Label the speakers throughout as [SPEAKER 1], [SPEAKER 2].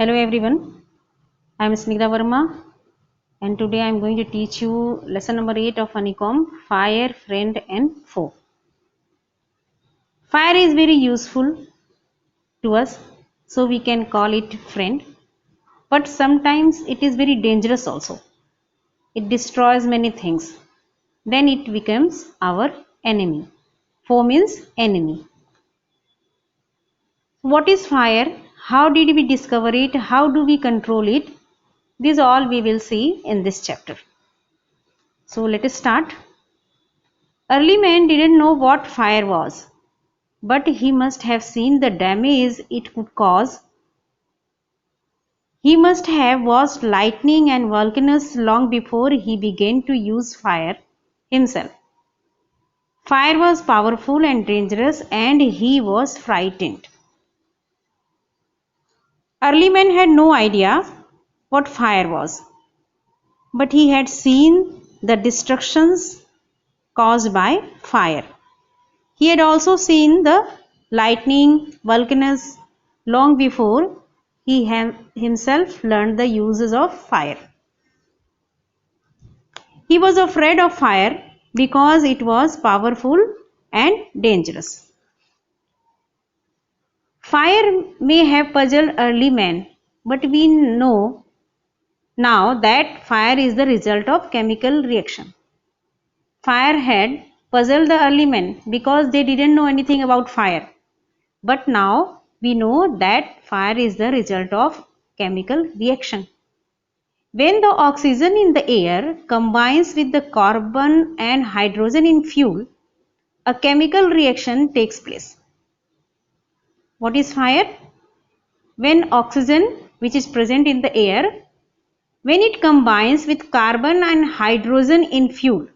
[SPEAKER 1] Hello everyone, I am Snigdha Verma and today I am going to teach you lesson number 8 of Honeycomb, Fire, Friend and Foe. Fire is very useful to us, so we can call it friend, but sometimes it is very dangerous also. It destroys many things. Then it becomes our enemy. Foe means enemy. What is fire? How did we discover it? How do we control it? This all we will see in this chapter. So let us start. Early man didn't know what fire was, but he must have seen the damage it could cause. He must have watched lightning and volcanoes long before he began to use fire himself. Fire was powerful and dangerous, and he was frightened. Early man had no idea what fire was, but he had seen the destructions caused by fire. He had also seen the lightning, volcanoes long before he himself learned the uses of fire. He was afraid of fire because it was powerful and dangerous. Fire may have puzzled early men, but we know now that fire is the result of chemical reaction. Fire had puzzled the early men because they didn't know anything about fire. But now we know that fire is the result of chemical reaction. When the oxygen in the air combines with the carbon and hydrogen in fuel, a chemical reaction takes place. What is fire? When oxygen, which is present in the air, when it combines with carbon and hydrogen in fuel,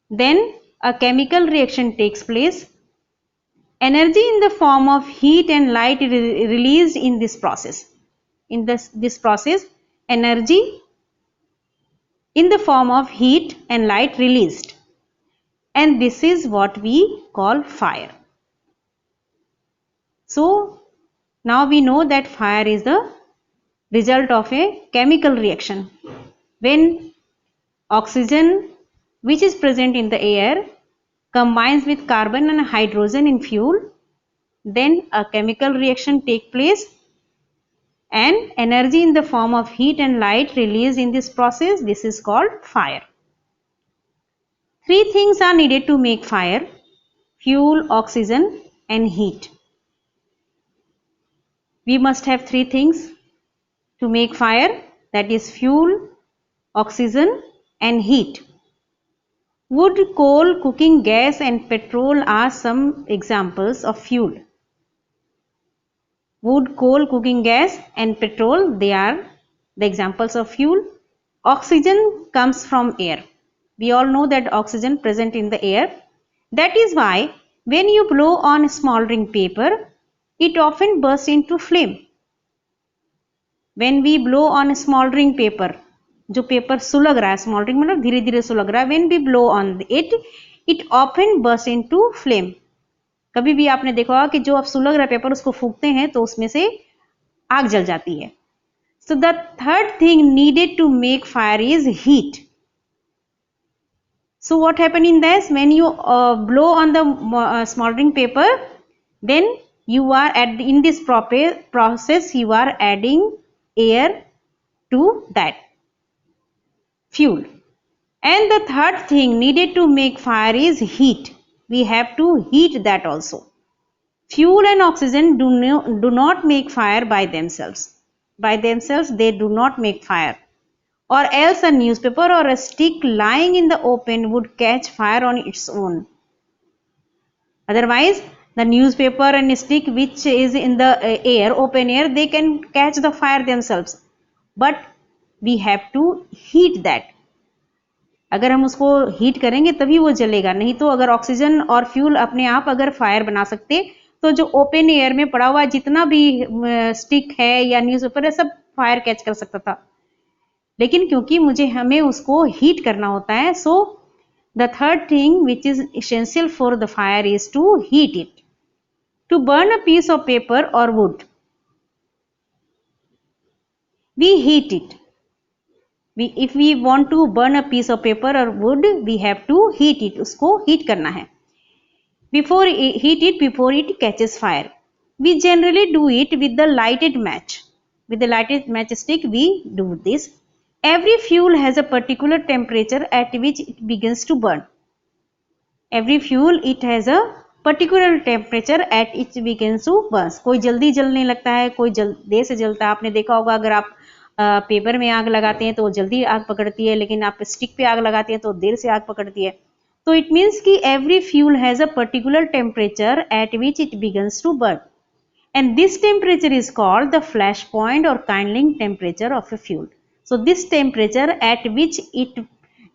[SPEAKER 1] then a chemical reaction takes place. Energy in the form of heat and light is released in this process. In this process, energy in the form of heat and light released, and this is what we call fire. So now we know that fire is the result of a chemical reaction. When oxygen, which is present in the air, combines with carbon and hydrogen in fuel, then a chemical reaction takes place and energy in the form of heat and light released in this process. This is called fire. Three things are needed to make fire: fuel, oxygen and heat. We must have three things to make fire, that is fuel, oxygen and heat. Wood, coal, cooking gas and petrol are some examples of fuel. Wood, coal, cooking gas and petrol, they are the examples of fuel. Oxygen comes from air. We all know that oxygen present in the air. That is why when you blow on smoldering paper, it often bursts into flame. When we blow on smoldering paper, जो paper सुलग रहा है, smouldering मतलब धीरे धीरे सुलग रहा है, when we blow on it, it often bursts into flame. कभी भी आपने देखा होगा कि जो आप सुलग रहा पेपर उसको फूंकते हैं तो उसमें से आग जल जाती है. So the third thing needed to make fire is heat. So what happened in this? When you blow on the smoldering paper, then you are in this process you are adding air to that fuel. And the third thing needed to make fire is heat. We have to heat that also. Fuel and oxygen do not make fire by themselves. By themselves they do not make fire. Or else a newspaper or a stick lying in the open would catch fire on its own. Otherwise, the newspaper and stick which is in the air, open air, they can catch the fire themselves. But we have to heat that. अगर हम उसको heat करेंगे तभी वो जलेगा, नहीं तो अगर ऑक्सीजन और फ्यूल अपने आप अगर फायर बना सकते तो जो ओपन एयर में पड़ा हुआ जितना भी स्टिक है या न्यूज़पेपर है सब फायर कैच कर सकता था, लेकिन क्योंकि हमें उसको हीट करना होता है, so the third thing which is essential for the fire is to heat it. To burn a piece of paper और wood, we heat it. If we want to burn a piece of paper or wood, we have to heat it. उसको heat करना है. Heat it before it catches fire. We generally do it with the lighted match. With the lighted matchstick, we do this. Every fuel has a particular temperature at which it begins to burn. Every fuel it has a particular temperature at which it begins to burn. कोई जल्दी जलने लगता है, कोई देर से जलता है. आपने देखा होगा अगर आप पेपर में आग लगाते हैं तो जल्दी आग पकड़ती है, लेकिन आप स्टिक पे आग लगाते हैं तो देर से आग पकड़ती है. तो इट मीन्स कि every fuel has a particular temperature at which it begins to burn, and this temperature is called the flash point और kindling temperature of a fuel. So this temperature at which it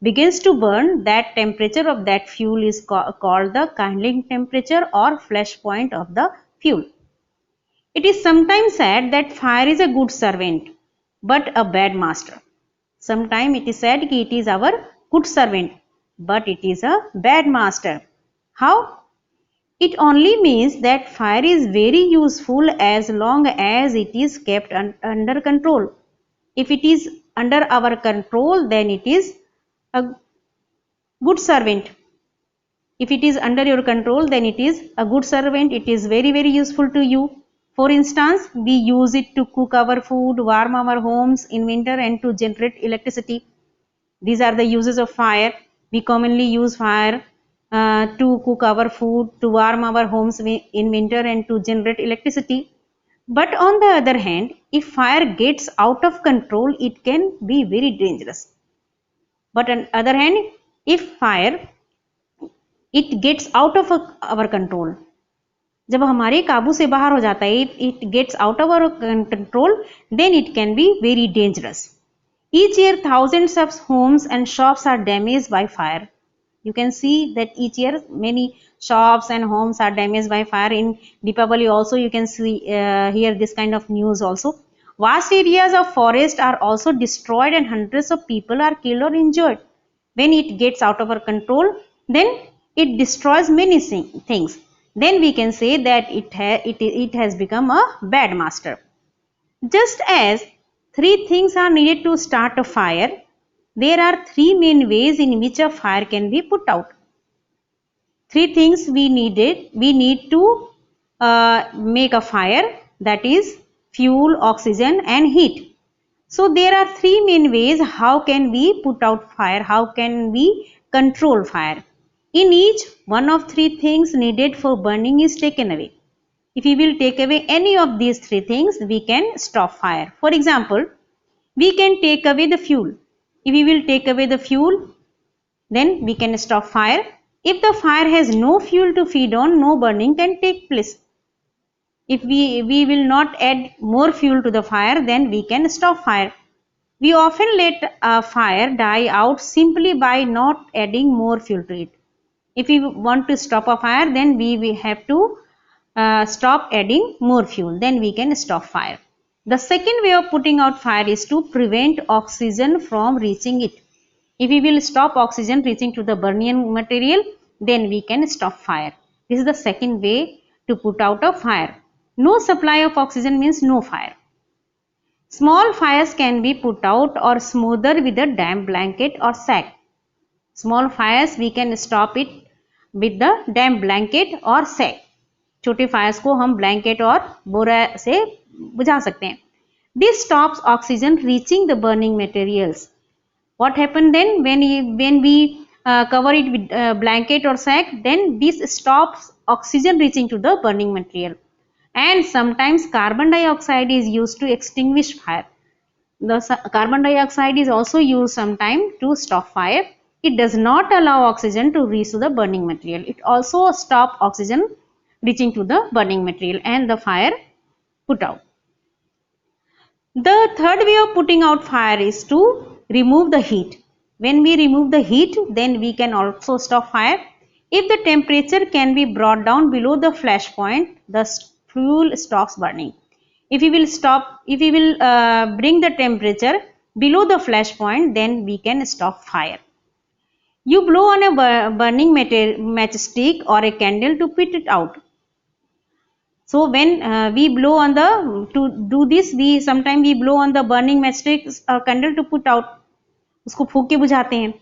[SPEAKER 1] begins to burn, that temperature of that fuel is called the kindling temperature or flash point of the fuel. It is sometimes said that fire is a good servant but a bad master. Sometimes it is said that it is our good servant but it is a bad master. How? It only means that fire is very useful as long as it is kept under control. If it is under our control, then it is a good servant. If it is under your control, then it is a good servant. It is very, very useful to you. For instance, we use it to cook our food, warm our homes in winter, and to generate electricity. These are the uses of fire. We commonly use fire to cook our food, to warm our homes in winter, and to generate electricity. But on the other hand, if fire gets out of control, it can be very dangerous. But on the other hand, if fire it gets out of our control, जब हमारे काबू से बाहर हो जाता है, it gets out of our control, then it can be very dangerous. Each year, thousands of homes and shops are damaged by fire. You can see that each year many shops and homes are damaged by fire. In Deepavali also you can see hear this kind of news also. Vast areas of forest are also destroyed and hundreds of people are killed or injured. When it gets out of our control, then it destroys many things. Then we can say that it has become a bad master. Just as 3 things are needed to start a fire, there are 3 main ways in which a fire can be put out. 3 things we need to make a fire, that is fuel, oxygen and heat. So there are 3 main ways how can we put out fire, how can we control fire. In each, one of 3 things needed for burning is taken away. If we will take away any of these 3 things, we can stop fire. For example, we can take away the fuel. If we will take away the fuel, then we can stop fire. If the fire has no fuel to feed on, no burning can take place. If we will not add more fuel to the fire, then we can stop fire. We often let a fire die out simply by not adding more fuel to it. If we want to stop a fire, then we have to stop adding more fuel, then we can stop fire. The second way of putting out fire is to prevent oxygen from reaching it. If we will stop oxygen reaching to the burning material, then we can stop fire. This is the second way to put out a fire. No supply of oxygen means no fire. Small fires can be put out or smothered with a damp blanket or sack. Small fires we can stop it with the damp blanket or sack. छोटे Fyers को हम blanket और बोरा से बुझा सकते हैं. This stops oxygen reaching the burning materials. What happen then when we cover it with blanket or sack? Then this stops oxygen reaching to the burning material. And sometimes carbon dioxide is used to extinguish fire. The carbon dioxide is also used sometimes to stop fire. It does not allow oxygen to reach to the burning material. It also stops oxygen reaching to the burning material and the fire put out. The third way of putting out fire is to remove the heat. When we remove the heat, then we can also stop fire. If the temperature can be brought down below the flash point, the fuel stops burning. If we will bring the temperature below the flash point, then we can stop fire. You blow on a burning matchstick or a candle to put it out. So when we blow on the, to do this, we sometimes we blow on the burning matchstick candle to put out, उसको फूंक के बुझाते हैं.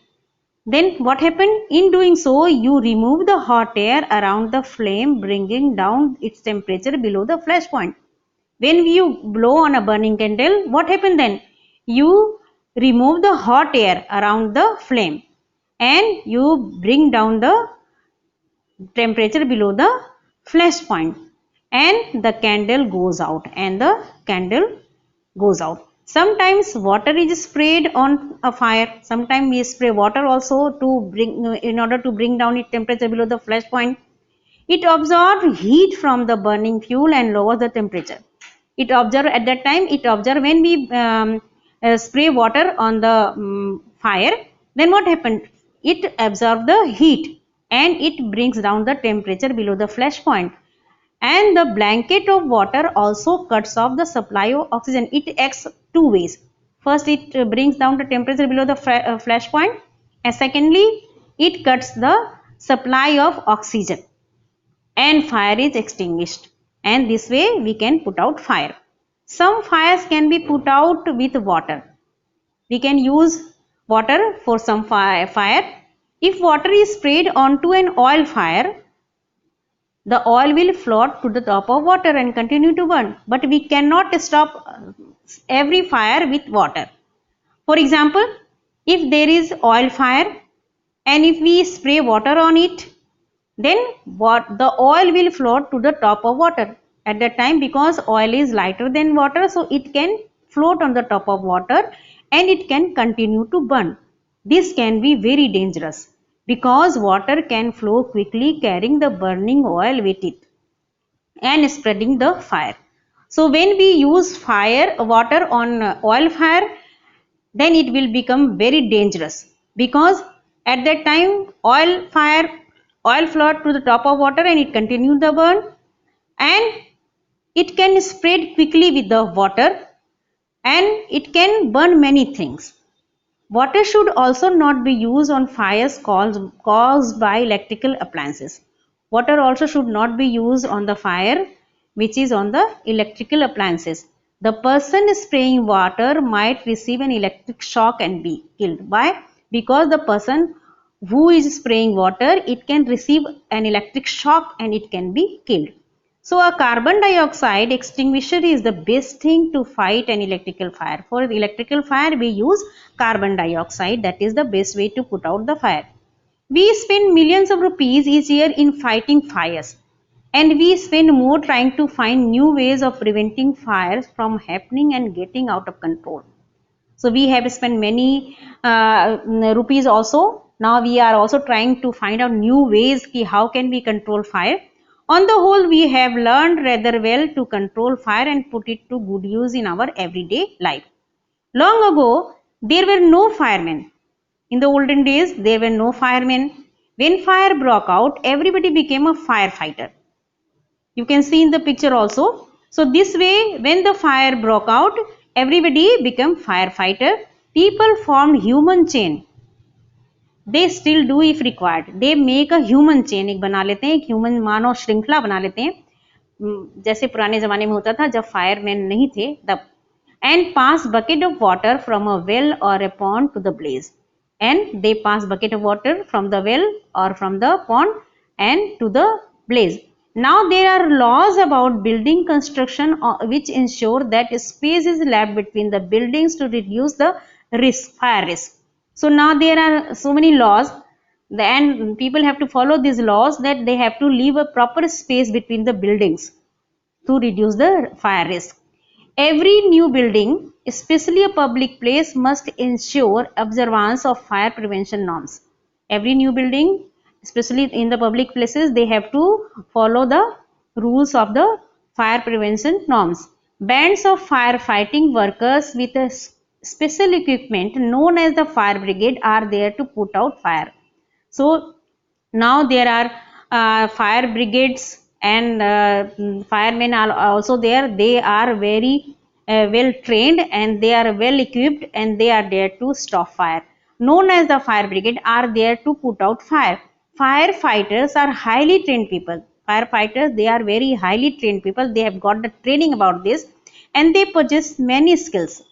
[SPEAKER 1] Then what happened? In doing so, you remove the hot air around the flame, bringing down its temperature below the flash point. When you blow on a burning candle, what happened then? You remove the hot air around the flame and you bring down the temperature below the flash point, and the candle goes out, Sometimes water is sprayed on a fire. Sometimes we spray water also to bring, in order to bring down its temperature below the flash point. It absorbs heat from the burning fuel and lowers the temperature. It observe at that time, it observe when we spray water on the fire, then what happened? It absorbs the heat and it brings down the temperature below the flash point. And the blanket of water also cuts off the supply of oxygen. It acts two ways. First, it brings down the temperature below the flash point, and secondly, it cuts the supply of oxygen, and fire is extinguished, and this way we can put out fire. Some fires can be put out with water. We can use water for some fire. If water is sprayed onto an oil fire, the oil will float to the top of water and continue to burn. But we cannot stop every fire with water. For example, if there is oil fire and if we spray water on it, then the oil will float to the top of water at that time, because oil is lighter than water, so it can float on the top of water and it can continue to burn. This can be very dangerous because water can flow quickly, carrying the burning oil with it and spreading the fire. So when we use water on oil fire, then it will become very dangerous, because at that time oil float to the top of water and it continue the burn, and it can spread quickly with the water and it can burn many things. Water should also not be used on fires caused by electrical appliances. Water also should not be used on the fire which is on the electrical appliances. The person spraying water might receive an electric shock and be killed. Why? Because the person who is spraying water, it can receive an electric shock and it can be killed. So a carbon dioxide extinguisher is the best thing to fight an electrical fire. For electrical fire, we use carbon dioxide. That is the best way to put out the fire. We spend millions of rupees each year in fighting fires, and we spend more trying to find new ways of preventing fires from happening and getting out of control. So we have spent many rupees also. Now we are also trying to find out new ways how can we control fire. On the whole, we have learned rather well to control fire and put it to good use in our everyday life. Long ago, there were no firemen. In the olden days, there were no firemen. When fire broke out, everybody became a firefighter. You can see in the picture also. So this way, when the fire broke out, everybody became firefighter. People formed human chain. They still do if required. They make a human chain. एक बना लेते हैं, एक human मानव श्रृंखला बना लेते हैं, जैसे पुराने जमाने में होता था जब फायरमैन नहीं थे तब. And pass bucket of water from a well or a pond to the blaze. And they pass bucket of water from the well or from the pond and to the blaze. Now there are laws about building construction which ensure that space is left between the buildings to reduce the fire risk. So now there are so many laws, and people have to follow these laws, that they have to leave a proper space between the buildings to reduce the fire risk. Every new building, especially a public place, must ensure observance of fire prevention norms. Every new building, especially in the public places, they have to follow the rules of the fire prevention norms. Bands of firefighting workers with a special equipment known as the fire brigade are there to put out fire. So now there are fire brigades, and firemen are also there. They are very well trained and they are well equipped, and they are there to stop fire. Known as the fire brigade are there to put out fire. Firefighters are highly trained people. firefighters, they are very highly trained people. They have got the training about this, and they possess many skills.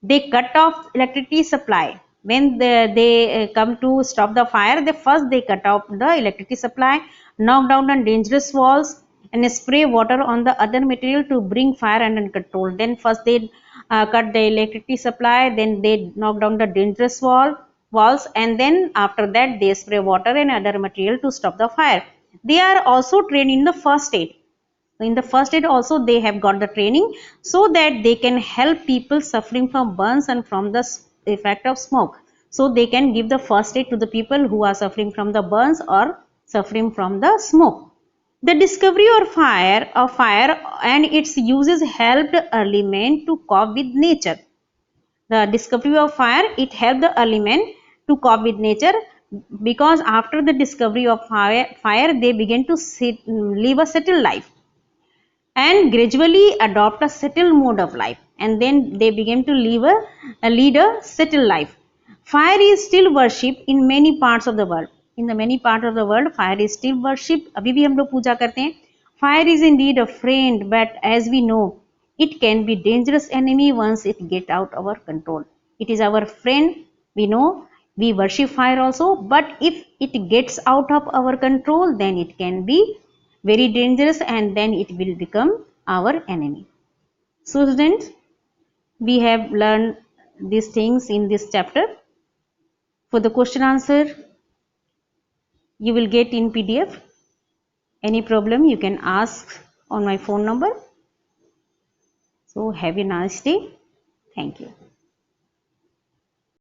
[SPEAKER 1] They cut off electricity supply. When they come to stop the fire, they cut off the electricity supply, knock down the dangerous walls, and spray water on the other material to bring fire under control. Then first they cut the electricity supply, then they knock down the dangerous walls, and then after that they spray water and other material to stop the fire. They are also trained in the first aid. In the first aid also they have got the training, so that they can help people suffering from burns and from the effect of smoke. So they can give the first aid to the people who are suffering from the burns or suffering from the smoke. The discovery of fire and its uses helped early men to cope with nature. The discovery of fire, it helped the early men to cope with nature, because after the discovery of fire they began to live a settled life and gradually adopt a settled mode of life, and then they began to lead a settled life. Fire is still worshipped in many parts of the world. In the many parts of the world, fire is still worshipped. अभी भी हम लोग पूजा करते हैं. Fire is indeed a friend, but as we know, it can be dangerous enemy once it get out our control. It is our friend. We know we worship fire also, but if it gets out of our control, then it can be very dangerous, and then it will become our enemy. So students, we have learned these things in this chapter. For the question answer, you will get in PDF. Any problem you can ask on my phone number. So have a nice day. Thank you.